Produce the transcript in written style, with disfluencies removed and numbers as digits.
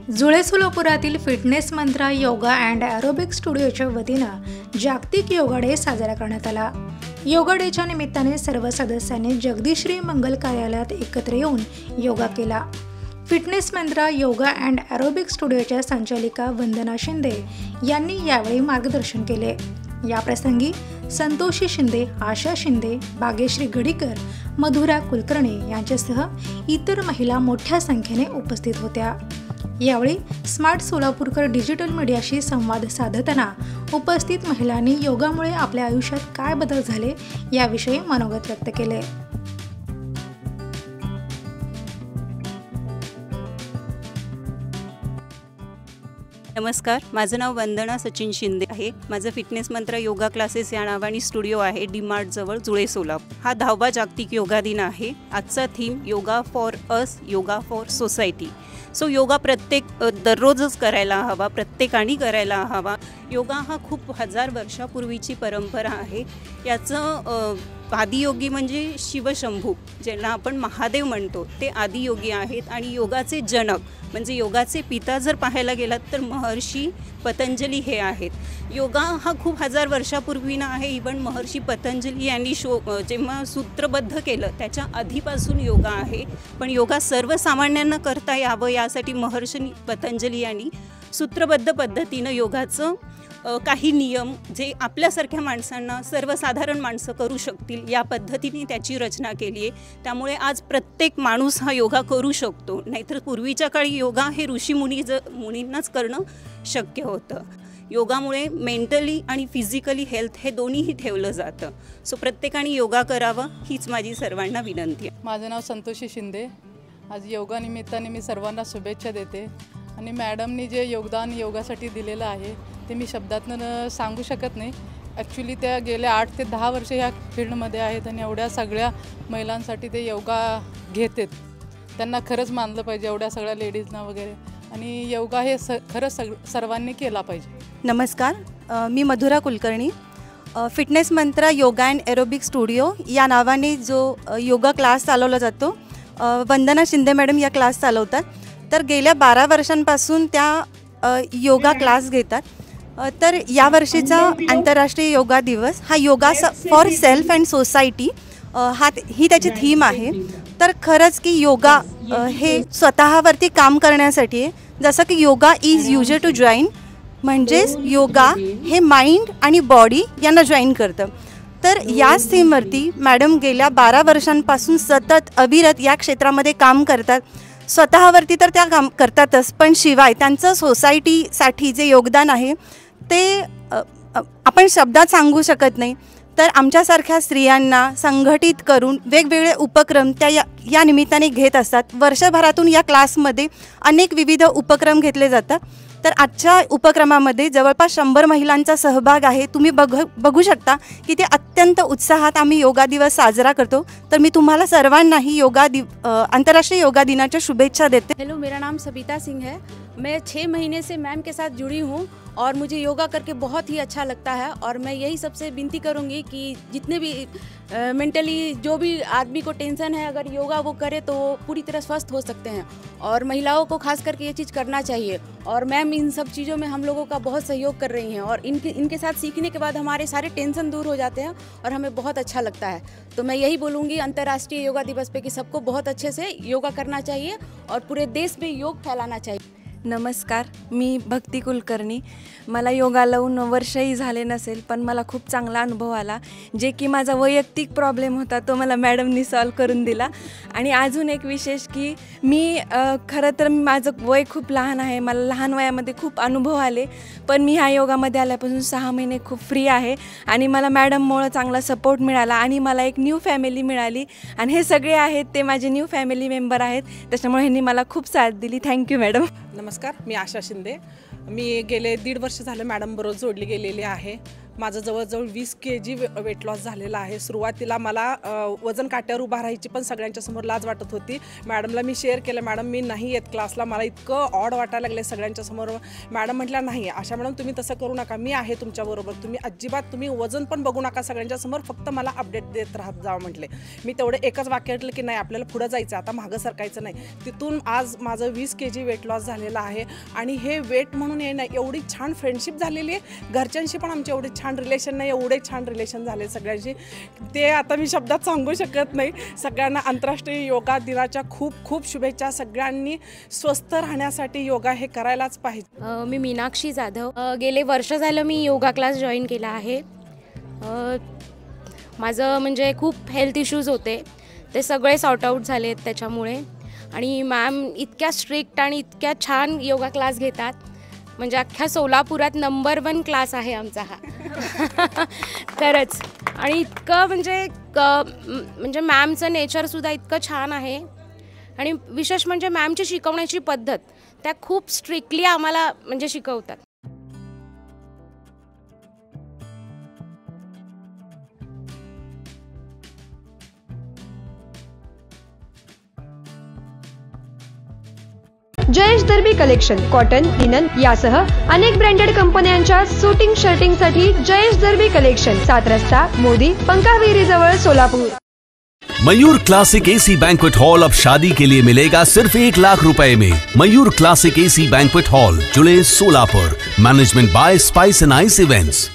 जुळे सोलापुरातील fitness mantra yoga and aerobic स्टुडिओच्या वतीनं जागतिक योगा डे साजरा करण्यात आला। योगा डेच्या निमित्ताने सर्व सदस्यांनी जगदीश्री मंगल कार्यालयात एकत्र येऊन योगा केला। Fitness mantra yoga and aerobic स्टुडिओच्या संचालिका वंदना शिंदे यांनी यावेळी मार्गदर्शन केले। याप्रसंगी संतोषी शिंदे, आशा शिंदे, भाग्यश्री गडीकर, मधुरा कुलकर्णी यांच्यासह इतर महिला मोठ्या संख्येने उपस्थित होत्या। यावेळी स्मार्ट सोलापूरकर डिजिटल मीडियाशी संवाद साधताना उपस्थित महिलांनी योगामुळे आपल्या आयुष्यात काय बदल झाले याविषयी मनोगत व्यक्त केले। नमस्कार, माझं नाव वंदना सचिन शिंदे आहे। माझं फिटनेस मंत्रा योगा क्लासेस या नावाने स्टुडिओ आहे डी-मार्ट जवळ जुळे सोलापूर। हा 10वा जागतिक योगा दिन आहे। आजचा theme yoga for us, yoga for society. So yoga दररोजच करायला हवा, प्रत्येकाने करायला हवा। योगा हा खूप हजार वर्षापूर्वीची परंपरा आहे। याचं आदियोगी म्हणजे शिवशंभू, ज्यांना आपण महादेव म्हणतो, ते आदियोगी आहेत। आणि योगाचे जनक म्हणजे योगाचे पिता जर पाहायला गेलात तर महर्षी पतंजली हे आहेत। योगा हा खूप हजार वर्षापूर्वीनं आहे। इव्हन महर्षी पतंजली यांनी जेव्हा सूत्रबद्ध केलं त्याच्या आधीपासून योगा आहे। पण योगा सर्वसामान्यांना करता यावं यासाठी महर्षी पतंजली यांनी सूत्रबद्ध पद्धतीनं योगाचं काही नियम जे आपल्यासारख्या माणसांना, सर्वसाधारण माणसं करू शकतील या पद्धतीने त्याची रचना केली आहे। त्यामुळे आज प्रत्येक माणूस हा योगा करू शकतो। नाहीतर पूर्वीच्या काळी योगा हे मुनींनाच करणं शक्य होतं। योगामुळे मेंटली आणि फिजिकली हेल्थ हे दोन्हीही ठेवलं जातं। सो प्रत्येकाने योगा करावं हीच माझी सर्वांना विनंती आहे। माझं नाव संतोषी शिंदे। आज योगा निमित्ताने मी सर्वांना शुभेच्छा देते। आणि मॅडमनी जे योगदान योगासाठी दिलेलं आहे ते मी शब्दातनं सांगू शकत नाही। ॲक्च्युली त्या गेल्या 8 ते 10 वर्षे ह्या फील्डमध्ये आहेत आणि एवढ्या सगळ्या महिलांसाठी ते योगा घेतात। त्यांना खरंच मानलं पाहिजे, एवढ्या सगळ्या लेडीजना वगैरे। आणि योगा हे खरंच सर्वांनी केला पाहिजे। नमस्कार, मी Madhura Kulkarni. Fitness mantra yoga and aerobic studio या नावाने जो योगा क्लास चालवला जातो, वंदना शिंदे मॅडम या क्लास चालवतात। तर गेल्या 12 वर्षांपासून त्या योगा क्लास घेतात। तर यावर्षीचा आंतरराष्ट्रीय योगा दिवस हा yoga for self and society ही त्याची थीम आहे। तर खरंच की योगा हे स्वतःवरती काम करण्यासाठी आहे। जसं की yoga is user to join, म्हणजेच योगा हे माइंड आणि बॉडी यांना जॉईन करतं। तर याच थीमवरती मॅडम गेल्या 12 वर्षांपासून सतत अविरत या क्षेत्रामध्ये काम करतात। स्वतःवरती तर त्या काम करतातच, पण शिवाय त्यांचं सोसायटीसाठी जे योगदान आहे ते आपण शब्दात सांगू शकत नाही। तर आमच्यासारख्या स्त्रियांना संघटित करून वेगवेगळे उपक्रम त्या या निमित्ताने घेत असतात। वर्षभरातून या क्लासमध्ये अनेक विविध उपक्रम घेतले जातात। तर आजच्या उपक्रमामध्ये जवळपास 100 महिलांचा सहभाग आहे। तुम्ही बघू शकता की ते अत्यंत उत्साहात आम्ही योगा दिवस साजरा करतो। तर मी तुम्हाला सर्वांनाही आंतरराष्ट्रीय योगा दिनाच्या शुभेच्छा देते। हेलो, मेरा नाम सबिता सिंह है। मैं 6 महीने से मैम के साथ जुड़ी हूँ और मुझे योगा करके बहुत ही अच्छा लगता है। और मैं यही सबसे विनती करूँगी कि जितने भी मेंटली जो भी आदमी को टेंशन है, अगर योगा वो करे तो पूरी तरह स्वस्थ हो सकते हैं। और महिलाओं को खास करके ये चीज़ करना चाहिए। और मैम इन सब चीज़ों में हम लोगों का बहुत सहयोग कर रही हैं। और इनके साथ सीखने के बाद हमारे सारे टेंशन दूर हो जाते हैं और हमें बहुत अच्छा लगता है। तो मैं यही बोलूँगी अंतर्राष्ट्रीय योगा दिवस पे कि सबको बहुत अच्छे से योगा करना चाहिए और पूरे देश में योग फैलाना चाहिए। नमस्कार, मी भक्ती कुलकर्णी। मला योगा लावून वर्षही झाले नसेल, पण मला खूप चांगला अनुभव आला। जे की माझा वैयक्तिक प्रॉब्लेम होता तो मला मॅडमनी सॉल्व करून दिला। आणि अजून एक विशेष की मी खरं तर माझं वय खूप लहान आहे, मला लहान वयामध्ये खूप अनुभव आले, पण मी ह्या योगामध्ये आल्यापासून 6 महिने खूप फ्री आहे। आणि मला मॅडममुळं चांगला सपोर्ट मिळाला आणि मला एक न्यू फॅमिली मिळाली। आणि हे सगळे आहेत ते माझे न्यू फॅमिली मेंबर आहेत, त्याच्यामुळे ह्यांनी मला खूप साथ दिली। Thank you madam. नमस्कार, मी आशा शिंदे। मी गेले 1.5 वर्ष झालं मॅडम बरोबर जोडली गेलेली आहे। माझं जवळजवळ 20 kg वेट लॉस झालेला आहे. सुरुवातीला मला वजन काट्यावर उभा राहायची पण सगळ्यांच्या समोर लाज वाटत होती. मॅडमला मी शेअर केलं, मॅडम मी नाही येत क्लासला, मला इतकं ऑड वाटायला लागले सगळ्यांच्या समोर. मॅडम म्हटल्या नाही आशा मॅडम तुम्ही तसं करू नका, मी आहे तुमच्याबरोबर, तुम्ही अजिबात तुम्ही वजन पण बघू नका सगळ्यांच्या समोर, फक्त मला अपडेट देत राहत जावं म्हटले. मी तेवढे एकच वाक्य म्हटलं की नाही आपल्याला पुढं जायचं, आता मागं सरकायचं नाही. तिथून आज माझं 20 kg वेट लॉस झालेलं आहे. आणि हे वेट म्हणून ये नाही, एवढी छान फ्रेंडशिप झालेली आहे. घरच्यांशी पण आमचे एवढे छान रिलेशन नाही, एवढे छान रिलेशन झाले सगळ्यांशी, ते आता मी शब्दात सांगू शकत नाही. सगळ्यांना आंतरराष्ट्रीय योगा दिनाच्या खूप खूप शुभेच्छा. सगळ्यांनी स्वस्थ राहण्यासाठी योगा हे करायलाच पाहिजे. मी मीनाक्षी जाधव, गेले वर्ष झालं मी योगा क्लास जॉईन केला आहे. माझं म्हणजे खूप हेल्थ इश्यूज होते, ते सगळे सॉर्ट आऊट झाले त्याच्यामुळे. आणि मॅम इतक्या स्ट्रिक्ट आणि इतक्या छान योगा क्लास घेतात, म्हणजे अख्ख्या सोलापुरात नंबर 1 क्लास आहे आमचा हा. खरंच. आणि इतकं म्हणजे मॅमचं नेचरसुद्धा इतकं छान आहे. आणि विशेष म्हणजे मॅमची शिकवण्याची पद्धत, त्या खूप स्ट्रिक्टली आम्हाला म्हणजे शिकवतात. जयेश दर्बी कलेक्शन कॉटन, लिनन यासह अनेक ब्रँडेड कंपन्यांच्या सूटिंग शर्टिंगसाठी जयेश दर्बी कलेक्शन, 7 रस्ता मोदी, पंकाविरी जवळ, Solapur. Mayur classic AC banquet hall अब शादी के लिए मिलेगा सिर्फ 1 लाख रुपए में. Mayur classic AC banquet hall, Jule, Solapur. Management by spice and ice events.